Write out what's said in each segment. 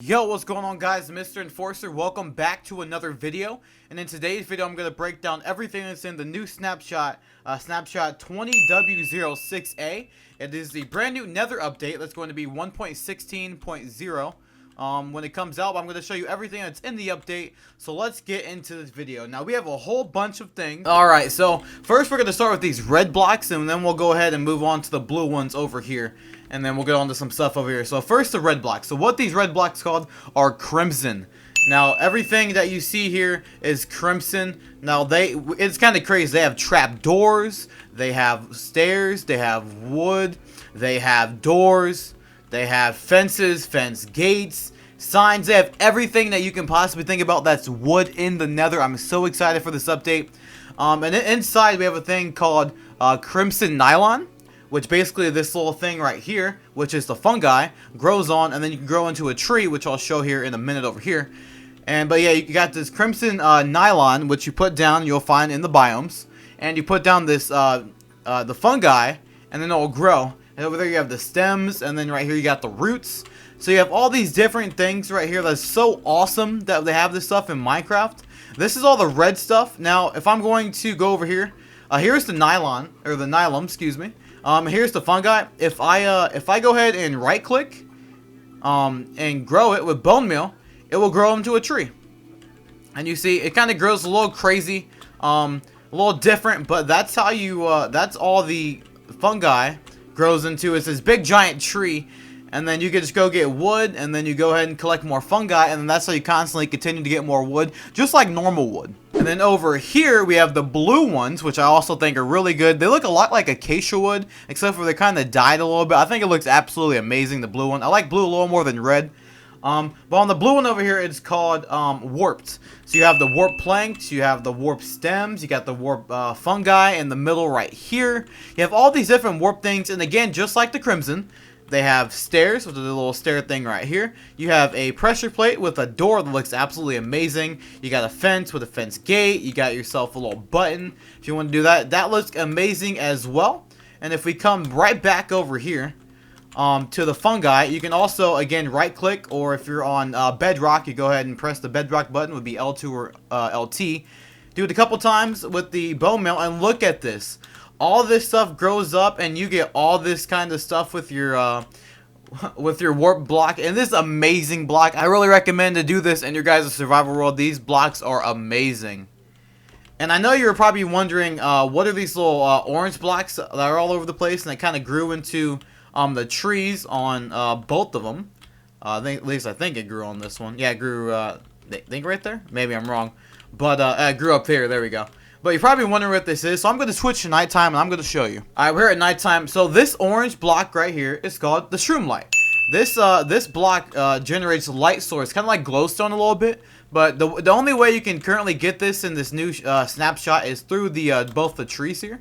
Yo, what's going on, guys? MrEnforcer, welcome back to another video. And in today's video, I'm going to break down everything that's in the new snapshot, snapshot 20W06A. It is the brand new Nether update that's going to be 1.16.0 when it comes out. But I'm going to show you everything that's in the update. So let's get into this video. Now, we have a whole bunch of things. Alright, so first we're going to start with these red blocks, and then we'll go ahead and move on to the blue ones over here. And then we'll get on to some stuff over here. So first, the red blocks. So what these red blocks called are crimson. Now, everything that you see here is crimson. Now, it's kind of crazy. They have trap doors, they have stairs, they have wood, they have doors, they have fences, fence gates, signs. They have everything that you can possibly think about that's wood in the Nether. I'm so excited for this update. And inside, we have a thing called crimson nylon, which basically this little thing right here, which is the fungi, grows on, and then you can grow into a tree, which I'll show here in a minute over here. But yeah, you got this crimson nylon, which you put down, you'll find in the biomes, and you put down this the fungi, and then it will grow. And over there you have the stems, and then right here you got the roots. So you have all these different things right here. That's so awesome that they have this stuff in Minecraft. This is all the red stuff. Now, if I'm going to go over here, here's the nylon, or the nylon, excuse me. Here's the fungi. If I go ahead and right click and grow it with bone meal, it will grow into a tree. And you see it kind of grows a little crazy, a little different, but that's how you that's all the fungi grows into. It's this big giant tree. And then you can just go get wood, and then you go ahead and collect more fungi, and then that's how you constantly continue to get more wood, just like normal wood. And then over here, we have the blue ones, which I also think are really good. They look a lot like acacia wood, except for they kind of dyed a little bit. I think it looks absolutely amazing, the blue one. I like blue a little more than red. But on the blue one over here, it's called warped. So you have the warp planks, you have the warp stems, you got the warp fungi in the middle right here. You have all these different warp things, and again, just like the crimson, they have stairs with a little stair thing right here. You have a pressure plate with a door that looks absolutely amazing. You got a fence with a fence gate. You got yourself a little button if you want to do that. That looks amazing as well. And if we come right back over here to the fungi, you can also, again, right click, or if you're on bedrock, you go ahead and press the bedrock button. Would be L2 or LT. Do it a couple times with the bone meal, and look at this. All this stuff grows up, and you get all this kind of stuff with your warp block. And this amazing block, I really recommend to do this in your guys' survival world. These blocks are amazing. And I know you're probably wondering, what are these little orange blocks that are all over the place, and they kind of grew into the trees on both of them. At least I think it grew on this one. Yeah, it grew, I think right there? Maybe I'm wrong. But it grew up here. There we go. But you're probably wondering what this is, so I'm going to switch to nighttime, and I'm going to show you. Alright, we're at nighttime. So this orange block right here is called the shroom light. This block generates light source, kind of like glowstone a little bit. But the only way you can currently get this in this new snapshot is through the both the trees here.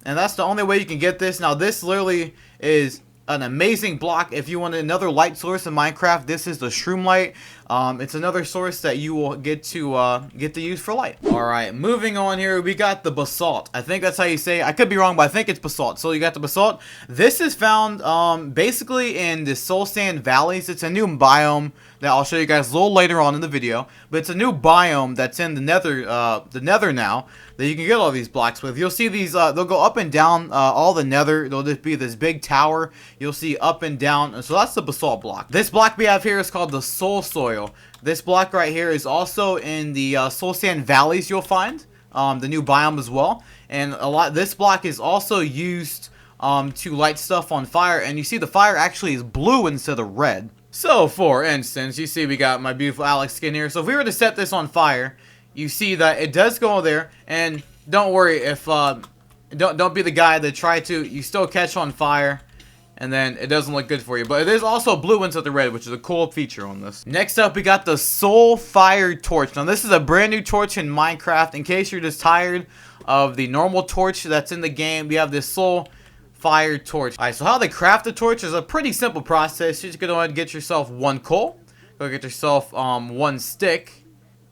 And that's the only way you can get this. Now, this literally is an amazing block. If you want another light source in Minecraft, this is the shroom light. It's another source that you will get to use for light. All right, moving on here, we got the basalt. I think that's how you say it. I could be wrong, but I think it's basalt. So you got the basalt. This is found basically in the soul sand valleys. It's a new biome that I'll show you guys a little later on in the video. But it's a new biome that's in the Nether now, that you can get all these blocks with. You'll see these, they'll go up and down all the Nether. There'll just be this big tower. You'll see up and down. So that's the basalt block. This block we have here is called the soul soil. This block right here is also in the soul sand valleys you'll find. The new biome as well. And this block is also used to light stuff on fire. And you see the fire actually is blue instead of red. So, for instance, you see we got my beautiful Alex skin here. So if we were to set this on fire, you see that it does go there. And don't worry if don't be the guy that you still catch on fire, and then it doesn't look good for you. But it is also blue instead of red, which is a cool feature on this. Next up, we got the soul fire torch. Now, this is a brand new torch in Minecraft. In case you're just tired of the normal torch that's in the game, we have this soul fire torch. Alright, so how they craft the torch is a pretty simple process. You're just gonna go ahead and get yourself one coal, go get yourself one stick,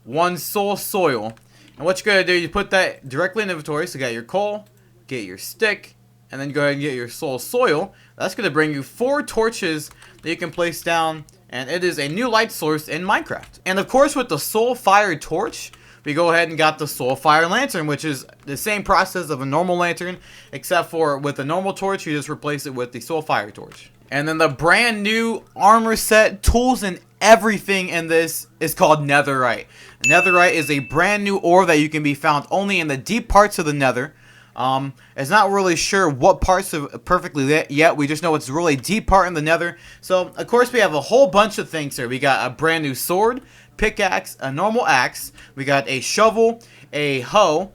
one soul soil, and what you're gonna do, you put that directly in inventory. So you got your coal, get your stick, and then go ahead and get your soul soil. That's gonna bring you 4 torches that you can place down and it is a new light source in Minecraft. And of course, with the Soul Fire Torch, we go ahead and got the Soul Fire Lantern, which is the same process of a normal lantern, except for with a normal torch, you just replace it with the Soul Fire Torch. And then the brand new armor set, tools, and everything in this is called Netherite. Netherite is a brand new ore that you can be found only in the deep parts of the Nether. It's not really sure what parts of perfectly yet. We just know it's really deep part in the Nether. So, of course, we have a whole bunch of things here. We got a brand new sword, pickaxe, a normal axe. We got a shovel, a hoe,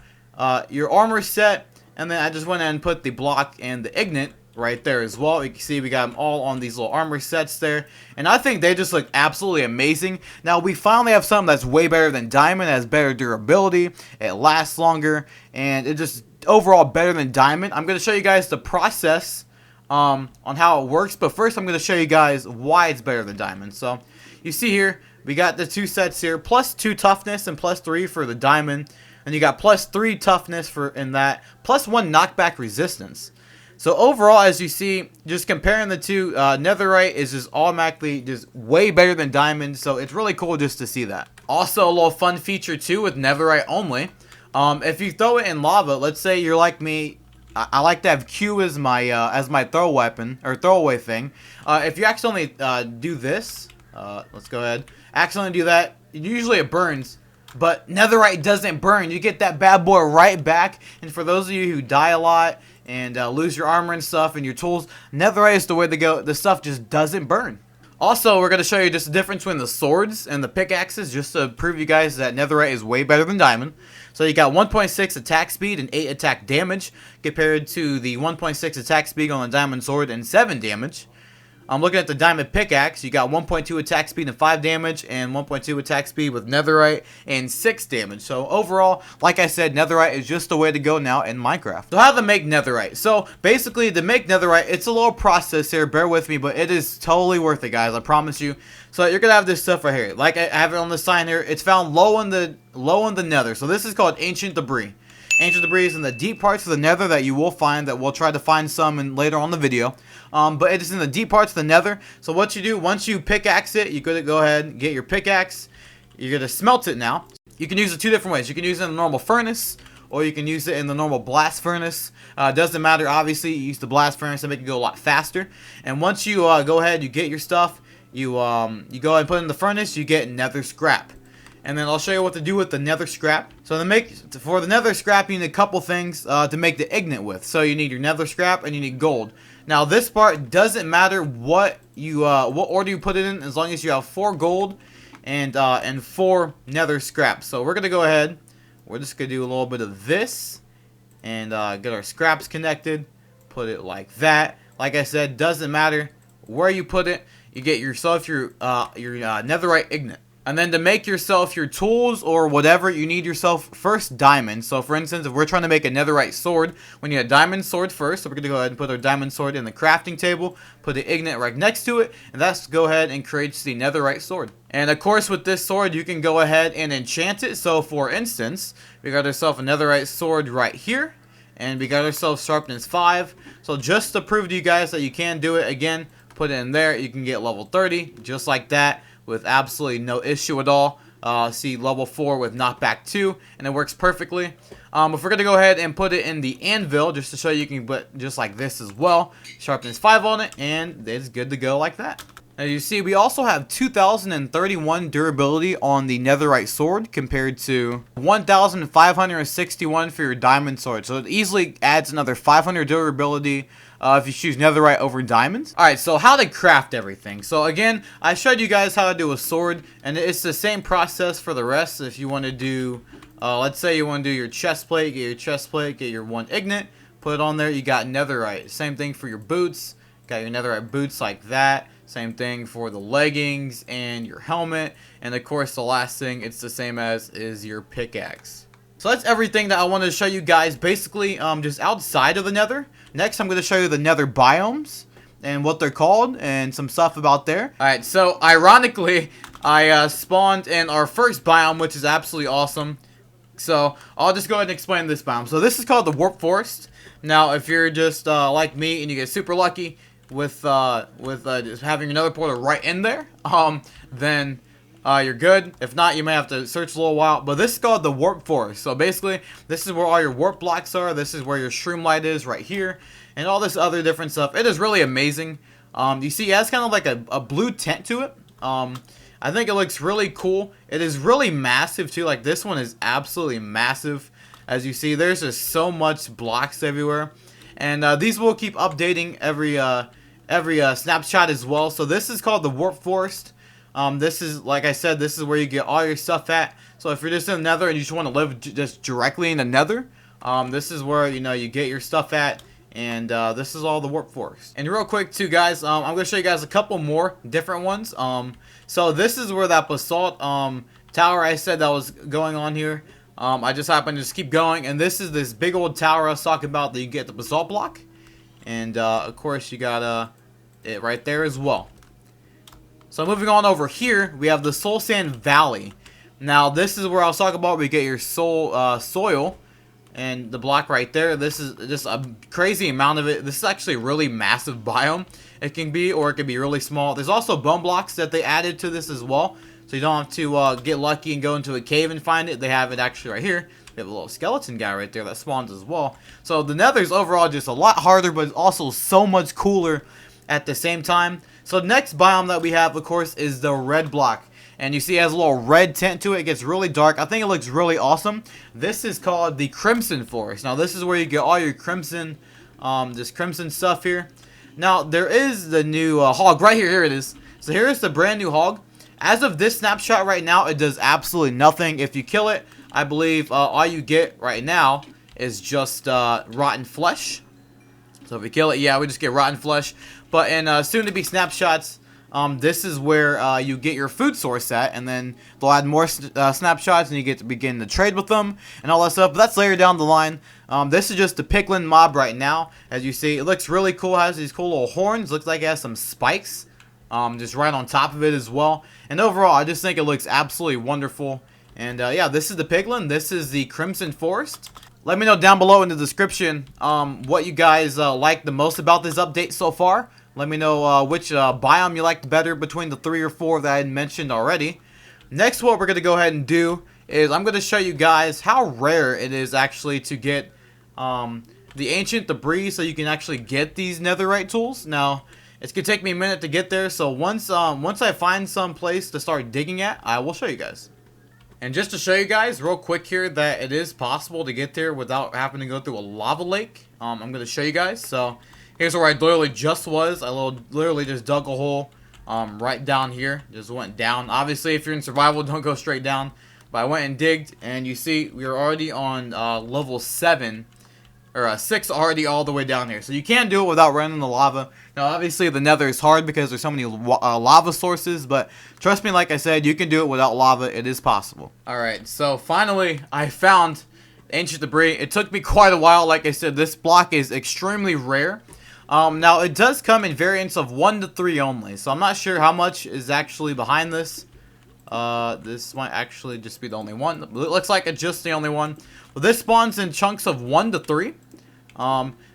your armor set, and then I just went and put the block and the ignite right there as well. You can see we got them all on these little armor sets there, and I think they just look absolutely amazing. Now we finally have something that's way better than diamond. It has better durability, it lasts longer, and it just overall better than diamond. I'm going to show you guys the process on how it works, but first I'm going to show you guys why it's better than diamond. So you see here we got the two sets here, +2 toughness and +3 for the diamond, and you got +3 toughness for in that, +1 knockback resistance. So overall, as you see, just comparing the two, Netherite is just automatically just way better than Diamond, so it's really cool just to see that. Also, a little fun feature too with Netherite only. If you throw it in lava, let's say you're like me, I like to have Q as my throw weapon, or throwaway thing. If you accidentally do this, let's go ahead, accidentally do that, usually it burns. But Netherite doesn't burn. You get that bad boy right back. And for those of you who die a lot and lose your armor and stuff and your tools, Netherite is the way to go. The stuff just doesn't burn. Also, we're going to show you just the difference between the swords and the pickaxes, just to prove you guys that Netherite is way better than Diamond. So you got 1.6 attack speed and 8 attack damage, compared to the 1.6 attack speed on the Diamond sword and 7 damage. I'm looking at the Diamond Pickaxe. You got 1.2 attack speed and 5 damage, and 1.2 attack speed with Netherite and 6 damage. So overall, like I said, Netherite is just the way to go now in Minecraft. So how to make Netherite? So basically, to make Netherite, it's a little process here. Bear with me, but it is totally worth it, guys. I promise you. So you're gonna have this stuff right here. Like I have it on the sign here. It's found low in the Nether. So this is called Ancient Debris. Ancient debris is in the deep parts of the Nether that you will find, that we'll try to find some in later on the video. But it is in the deep parts of the Nether. So what you do, once you pickaxe it, you're going to go ahead and get your pickaxe. You're going to smelt it now. You can use it two different ways. You can use it in the normal furnace, or you can use it in the normal blast furnace. Doesn't matter, obviously. You use the blast furnace to make it go a lot faster. And once you go ahead, you get your stuff, you go ahead and put it in the furnace, you get nether scrap. And then I'll show you what to do with the nether scrap. So for the nether scrap, you need a couple things to make the ignite with. So you need your nether scrap and you need gold. Now this part doesn't matter what order you put it in, as long as you have 4 gold and 4 nether scrap. So we're gonna go ahead. We're just gonna do a little bit of this and get our scraps connected. Put it like that. Like I said, doesn't matter where you put it. You get yourself your netherite ignite. And then to make yourself your tools or whatever, you need yourself first diamond. So for instance, if we're trying to make a netherite sword, we need a diamond sword first. So we're going to go ahead and put our diamond sword in the crafting table, put the ignite right next to it, and that's go ahead and creates the netherite sword. And of course with this sword, you can go ahead and enchant it. So for instance, we got ourselves a netherite sword right here, and we got ourselves sharpness 5. So just to prove to you guys that you can do it, again, put it in there, you can get level 30, just like that, with absolutely no issue at all. See level 4 with knockback 2, and it works perfectly. If we're going to go ahead and put it in the anvil, just to show you can put just like this as well. Sharpness 5 on it, and it's good to go like that. Now you see, we also have 2,031 durability on the netherite sword, compared to 1,561 for your diamond sword. So it easily adds another 500 durability if you choose netherite over diamonds. Alright, so how to craft everything. So again, I showed you guys how to do a sword, and it's the same process for the rest. If you want to do, let's say you want to do your chest plate, get your 1 ignite, put it on there, you got netherite. Same thing for your boots, got your netherite boots like that. Same thing for the leggings and your helmet. And of course, the last thing, it's the same as is your pickaxe. So that's everything that I wanted to show you guys, basically just outside of the nether. Next, I'm going to show you the nether biomes and what they're called and some stuff about there. Alright, so ironically, I spawned in our first biome, which is absolutely awesome. So I'll just go ahead and explain this biome. So this is called the Warp Forest. Now, if you're just like me and you get super lucky, with just having another portal right in there, then you're good. If not, you may have to search a little while. But this is called the warp forest. So basically, this is where all your warp blocks are. This is where your shroom light is right here, and all this other different stuff. It is really amazing. You see, it has kind of like a blue tint to it. I think it looks really cool. It is really massive too. Like, this one is absolutely massive. As you see, there's just so much blocks everywhere, and these will keep updating every snapshot as well. So this is called the warp forest. This is, like I said, this is where you get all your stuff at. So if you're just in the nether and you just want to live just directly in the nether, this is where, you know, you get your stuff at. And this is all the warp forest. And real quick too, guys, I'm going to show you guys a couple more different ones. So this is where that basalt tower I said that was going on here. I just happened to just keep going. And this is this big old tower I was talking about that you get the basalt block. And of course you got it right there as well. So moving on over here, we have the Soul Sand Valley. Now this is where I was talking about where you get your soil. And the block right there, this is just a crazy amount of it. This is actually a really massive biome. It can be, or it can be really small. There's also bone blocks that they added to this as well. So you don't have to get lucky and go into a cave and find it. They have it actually right here. They have a little skeleton guy right there that spawns as well. So the nether's overall just a lot harder, but it's also so much cooler at the same time. So the next biome that we have, of course, is the red block. And you see it has a little red tint to it. It gets really dark. I think it looks really awesome. This is called the Crimson Forest. Now this is where you get all your crimson, this crimson stuff here. Now there is the new hog right here. Here it is. So here is the brand new hog. As of this snapshot right now, it does absolutely nothing. If you kill it, I believe all you get right now is just rotten flesh. So if you kill it, yeah, we just get rotten flesh. But in soon-to-be snapshots, this is where you get your food source at, and then they'll add more snapshots, and you get to begin to trade with them and all that stuff. But that's later down the line. This is just the piglin mob right now. As you see, it looks really cool. It has these cool little horns. Looks like it has some spikes just right on top of it as well. And overall, I just think it looks absolutely wonderful. And yeah, this is the piglin. This is the Crimson Forest. Let me know down below in the description what you guys like the most about this update so far. Let me know which biome you liked better between the 3 or 4 that I had mentioned already. Next, what we're going to go ahead and do is I'm going to show you guys how rare it is actually to get the ancient debris so you can actually get these netherite tools. Now, it's going to take me a minute to get there, so once I find some place to start digging at, I will show you guys. And just to show you guys real quick here that it is possible to get there without having to go through a lava lake, I'm going to show you guys. So here's where I literally just was. I literally just dug a hole right down here. Just went down. Obviously, if you're in survival, don't go straight down. But I went and digged, and you see we are already on level 7. Or 6 already all the way down here. So you can do it without running the lava. Now, obviously, the nether is hard because there's so many lava sources. But trust me, like I said, you can do it without lava. It is possible. Alright, so finally, I found ancient debris. It took me quite a while. Like I said, this block is extremely rare. Now, it does come in variants of 1 to 3 only. So I'm not sure how much is actually behind this. This might actually just be the only one. It looks like it's just the only one. Well, this spawns in chunks of 1 to 3.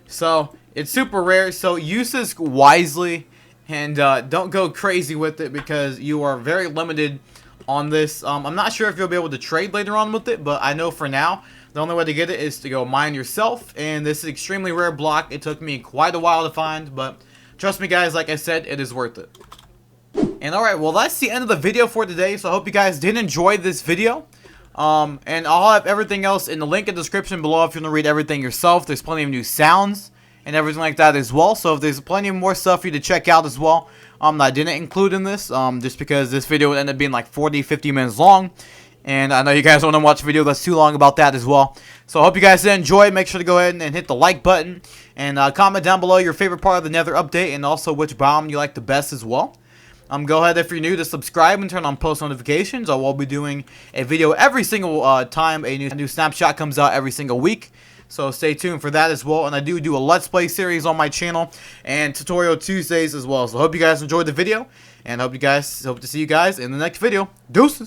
So it's super rare, so use this wisely and don't go crazy with it because you are very limited on this. I'm not sure if you'll be able to trade later on with it, but I know for now the only way to get it is to go mine yourself, and this is an extremely rare block. It took me quite a while to find, but trust me guys, like I said, it is worth it. And alright, well that's the end of the video for today, so I hope you guys did enjoy this video. And I'll have everything else in the link in the description below if you want to read everything yourself. There's plenty of new sounds and everything like that as well. So if there's plenty of more stuff for you to check out as well, that I didn't include in this, just because this video would end up being like 40-50 minutes long. And I know you guys don't want to watch a video that's too long about that as well. So I hope you guys did enjoy. Make sure to go ahead and hit the like button. And comment down below your favorite part of the nether update and also which biome you like the best as well. Go ahead if you're new to subscribe and turn on post notifications. I will be doing a video every single time a new snapshot comes out every single week. So stay tuned for that as well. And I do a Let's Play series on my channel and Tutorial Tuesdays as well. So I hope you guys enjoyed the video. And hope to see you guys in the next video. Deuces!